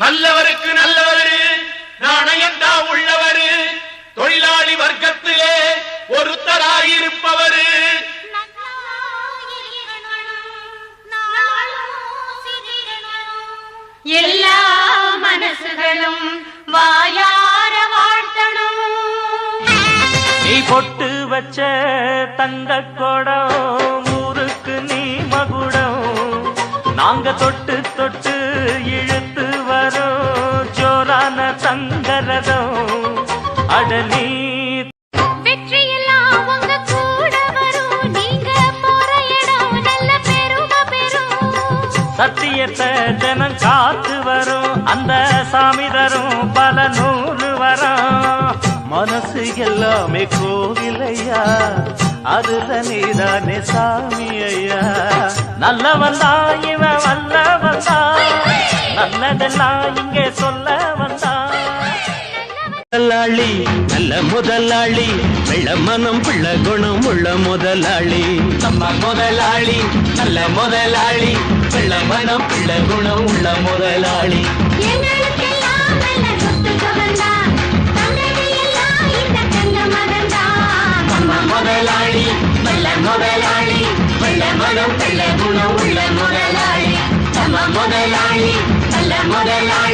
நல்லவருக்கு நல்லவரு நாணயந்தா உள்ளவரு தொழிலாளி வர்க்கத்திலே ஒருத்தராயிருப்பவரு எல்லா மனசுகளும் வாயார வாழ்த்தணும். நீ பொட்டு வச்ச தங்க கொடம் ஊருக்கு நீ மகுடம் நாங்க தொட்டு தொட்டு இழுத்து வரும் ஜோரான தங்கரதம் அடலி வெற்றியெல்லாம் உங்க கூட வரும். நீங்க போற இடம் நல்ல பெருமை பெறும். சத்தியத்தை ஜனம் காத்து வரும் அந்த சாமி தரும் பல நூறு வரம் மனசு எல்லாமே கோவிலையா அதுல நீதானே சாமி ஐயா நல்லவன் தான் இவன் வல்லவன் தான் நல்லதெல்லாம் இங்கே சொல்ல வந்தான் முதலாளி நல்ல முதலாளி வெள்ள மனம் பிள்ள குணம் உள்ள முதலாளி நம்ம முதலாளி நல்ல முதலாளி வெள்ள மனம் பிள்ள குணம் உள்ள முதலாளி எங்களுக்கெல்லாம் நல்ல சொத்து சுகந்தான். தங்கதியெல்லாம் இந்த தங்க மகன்தான். நம்ம முதலாளி நல்ல முதலாளி வெள்ள மனம் பிள்ள குணம் உள்ள முதலாளி நம்ம முதலாளி நல்ல முதலாளி